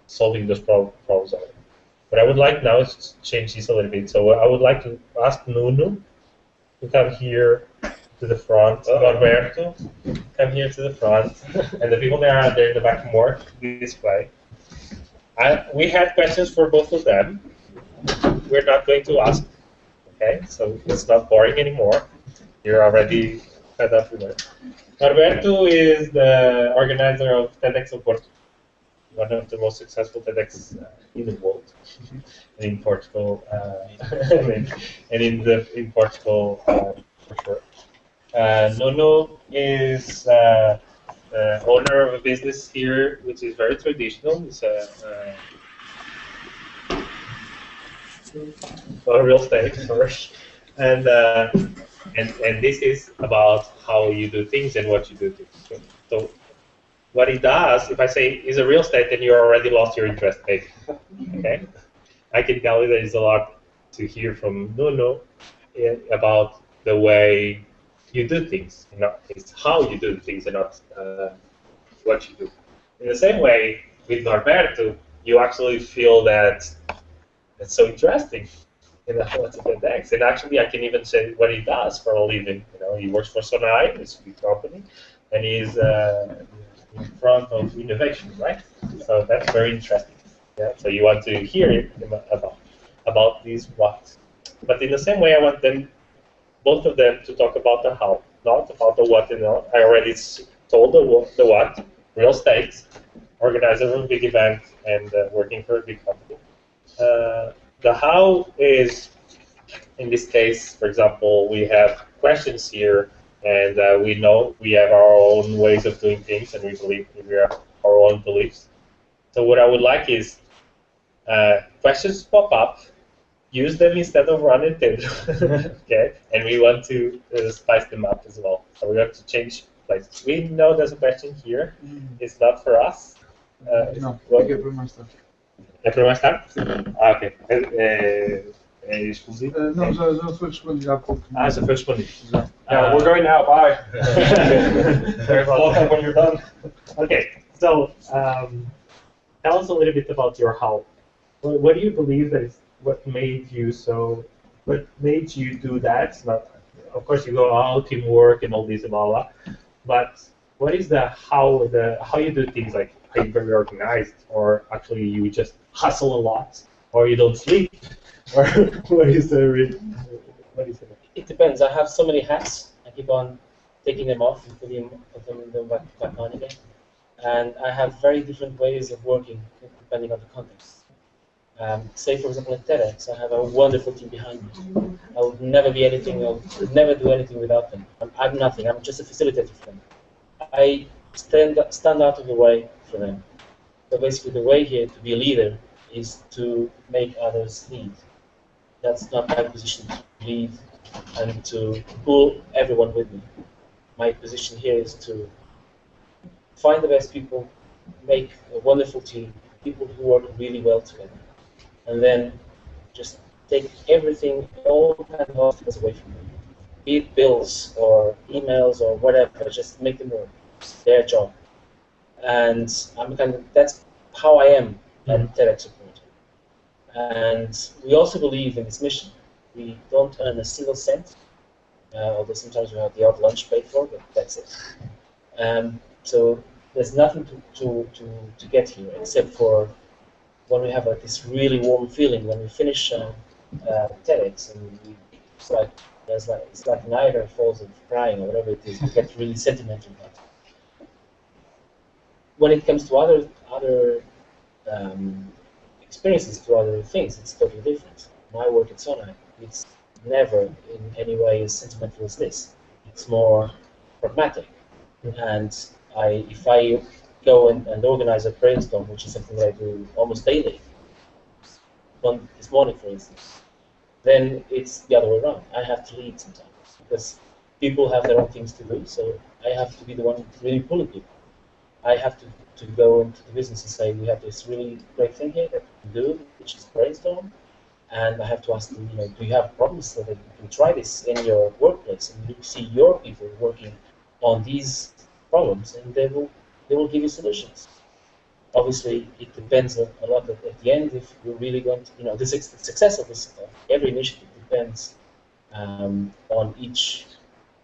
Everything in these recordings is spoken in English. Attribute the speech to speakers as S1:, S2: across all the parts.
S1: solving those problems already. What I would like now is to change this a little bit. So I would like to ask Nuno to come here to the front. Norberto, come here to the front. And the people that are there in the back more display. We had questions for both of them. We're not going to ask, okay? So it's not boring anymore. You're already fed up with it. Norberto is the organizer of TEDx Porto, one of the most successful TEDx in the world, and in Portugal, and in Portugal for sure. Nuno is the owner of a business here, which is very traditional. It's a real estate, sorry, and this is about how you do things and what you do things. So what it does, if I say is a real estate, then you already lost your interest, maybe. Okay, I can tell you there is a lot to hear from Nuno about the way you do things. You know, it's how you do things and not what you do. In the same way, with Norberto, you actually feel that it's so interesting. You know, what's a TEDx? And actually, I can even say what he does for a living. You know, he works for Sonai, this big company, and he's in front of innovation, right? So that's very interesting. Yeah. So you want to hear it about these whats. But in the same way, I want them, both of them, to talk about the how, not about the what. You know, I already told the what: real estate, organizer of a big event, and working for a big company. The how is, in this case, for example, we have questions here, and we know we have our own ways of doing things, and we believe we have our own beliefs. So what I would like is questions pop up, use them instead of running them, okay? And we want to spice them up as well. So we have to change places. We know there's a question here. It's not for us.
S2: No, tem que é para mais tarde.
S1: É para mais tarde? Ah, ok. É exclusivo?
S2: Não, já foi respondido há pouco.
S1: Ah, já foi respondido.
S2: Já.
S3: Yeah, we're going now. Bye.
S1: Follow up when you're done. Okay, so tell us a little bit about your how. What do you believe that is what made you do that? Not, of course, you go out, teamwork, and all this and blah blah. But what is the how you do things? Like, are you very organized, or actually you just hustle a lot, or you don't sleep, or what is the?
S4: It depends. I have so many hats. I keep on taking them off and putting them back on again. And I have very different ways of working depending on the context. Say, for example, at TEDx, I have a wonderful team behind me. I would never be anything. I would never do anything without them. I'm nothing. I'm just a facilitator for them. I stand out of the way for them. So basically, the way here to be a leader is to make others lead. That's not my position to lead and to pull everyone with me. My position here is to find the best people, make a wonderful team, people who work really well together, and then just take everything, all kinds of obstacles away from them. Be it bills or emails or whatever, just make them work. It's their job. And that's how I am at TEDx Support. And we also believe in this mission. We don't earn a single cent, although sometimes we have the odd lunch paid for, but that's it. So there's nothing to get here except for when we have like this really warm feeling when we finish TEDx, and it's like Niagara Falls of crying or whatever it is. We get really sentimental about it. When it comes to other experiences, to other things, it's totally different. My work at Sonai, it's never in any way as sentimental as this. It's more pragmatic. And if I go and organize a brainstorm, which is something that I do almost daily, this morning, for instance, then it's the other way around. I have to lead sometimes because people have their own things to do, so I have to be the one really pulling people. I have to go into the business and say, we have this really great thing here that we can do, which is brainstorm, and I have to ask them, do you have problems so that you can try this in your workplace and you see your people working on these problems, and they will give you solutions. obviously, it depends a lot at the end if we're really going to, the success of this every initiative depends on each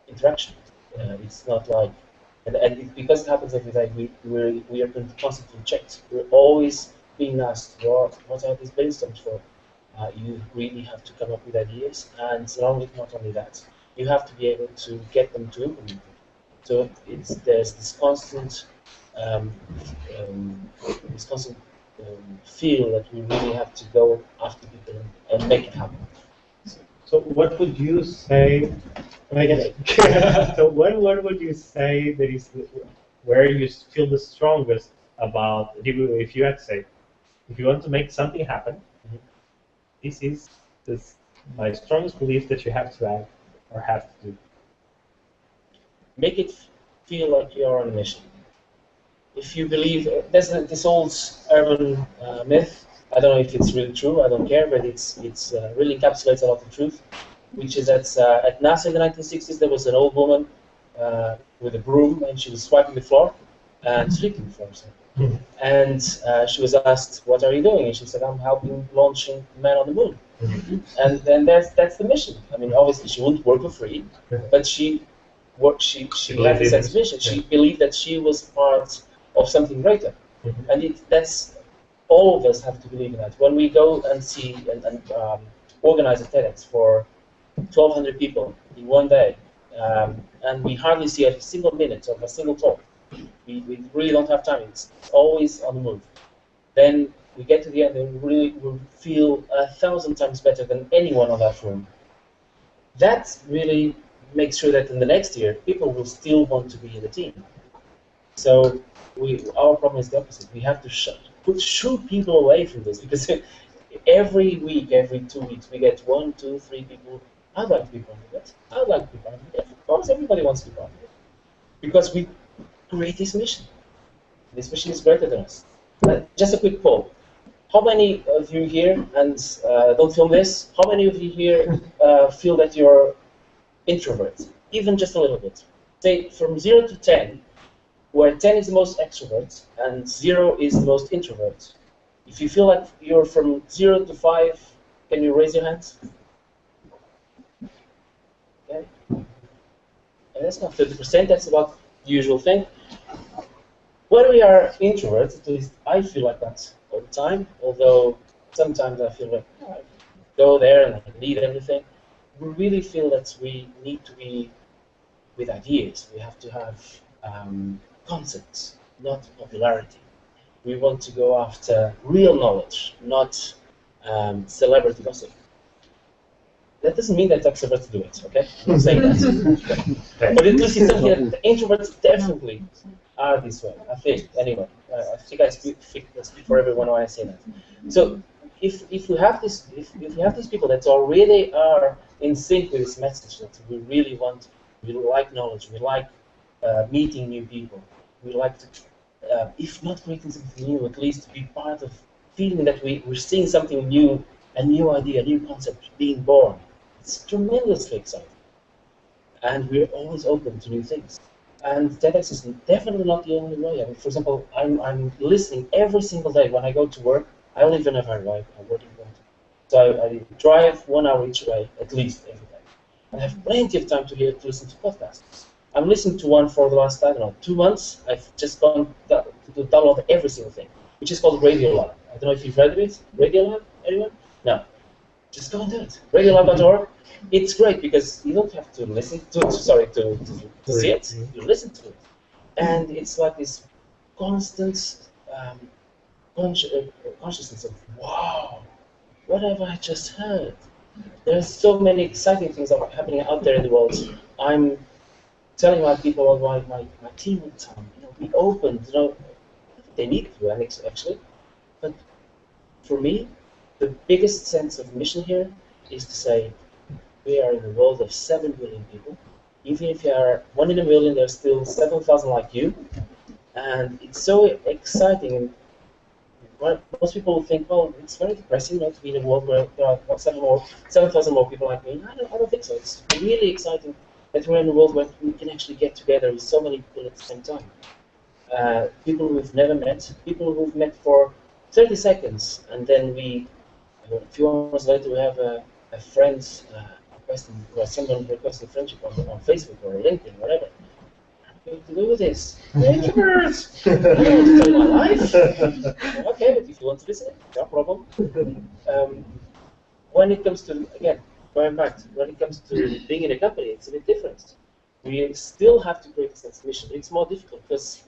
S4: interaction. It's not like, because it happens every day, we are constantly checked. We're always being asked, what are these brainstorms for? You really have to come up with ideas, and not only that, you have to be able to get them to implement them. So there's this constant feel that we really have to go after people and make it happen.
S1: So what would you say? So what would you say that is where you feel the strongest about? If you had to say, if you want to make something happen, this is my strongest belief that you have to add or have to do.
S4: Make it feel like you're on a mission. If you believe, there's this old urban myth, I don't know if it's really true, I don't care, but it's really encapsulates a lot of truth, which is that at NASA in the 1960s there was an old woman with a broom, and she was swiping the floor and sweeping the floor. And she was asked, "What are you doing?" And she said, "I'm helping launching man on the moon." And then that's the mission. I mean, obviously she wouldn't work for free, but she had this exhibition. She believed that she was part of something greater, and that's all of us have to believe in that. When we go and see and organize a TEDx for 1,200 people in one day, and we hardly see a single minute of a single talk. We really don't have time. It's always on the move. Then we get to the end and we feel 1,000 times better than anyone on that room. That really makes sure that in the next year, people will still want to be in the team. So our problem is the opposite. We have to shoo people away from this, because every week, every 2 weeks, we get 1, 2, 3 people. I'd like to be part of it. I'd like to be part of it. Of course, everybody wants to be part of it, because we create this mission. This mission is greater than us. Just a quick poll. How many of you here, and don't film this, how many of you here feel that you're introverts? Even just a little bit. Say from 0 to 10, where 10 is the most extrovert and 0 is the most introvert. If you feel like you're from 0 to 5, can you raise your hands? Okay. And that's not 30%, that's about the usual thing. When we are introverts, at least I feel like that all the time, although sometimes I feel like I go there and I can lead everything. We really feel that we need to be with ideas. We have to have concepts, not popularity. We want to go after real knowledge, not celebrity gossip. That doesn't mean that extroverts do it, okay? I'm not saying that. But at least it's something that introverts definitely are this way, I think. Anyway, I think I speak for everyone when I say that. So if we have these people that already are in sync with this message, that we really want, we like knowledge, we like meeting new people, we like to, if not creating something new, at least to be part of feeling that we're seeing something new, a new idea, a new concept being born. It's tremendously exciting. And we're always open to new things. And TEDx is definitely not the only way. I mean, for example, I'm listening every single day when I go to work. I live in a van, right? I'm working from home. So I drive 1 hour each way, at least every day. And I have plenty of time to listen to podcasts. I'm listening to one for the last, I don't know, 2 months. I've just gone to download every single thing, which is called Radiolab. I don't know if you've heard of it. Radiolab? Anyone? No. Just go and do it. Radiolab.org. It's great because you don't have to listen to see it. You listen to it, and it's like this constant consciousness of, wow, what have I just heard? There's so many exciting things that are happening out there in the world. I'm telling my people, my team all the time, be open. They need to, actually. But for me, the biggest sense of mission here is to say, we are in a world of 7 billion people. Even if you are 1 in a million, there's still 7,000 like you. And it's so exciting. Most people think, well, it's very depressing to be in a world where there are 7,000 more people like me. I don't think so. It's really exciting that we're in a world where we can actually get together with so many people at the same time. people we've never met, people who've met for 30 seconds, and then a few hours later, we have a friend's requesting, or someone requesting friendship on Facebook or LinkedIn, whatever. What to do with this? Introverts! I don't want to tell my life. Okay, but if you want to listen, no problem. When it comes to, again, going back, when it comes to being in a company, it's a bit different. We still have to create a sense of mission. It's more difficult because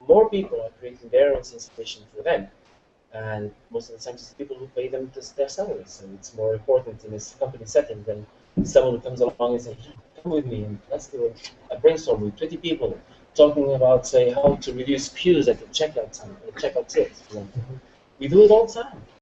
S4: more people are creating their own sense of mission for them. And most of the time, it's people who pay them their salaries. So it's more important in this company setting than someone who comes along and says, come with me, and let's do a brainstorm with 20 people talking about, say, how to reduce queues at the checkout time, checkout tilt. We do it all the time.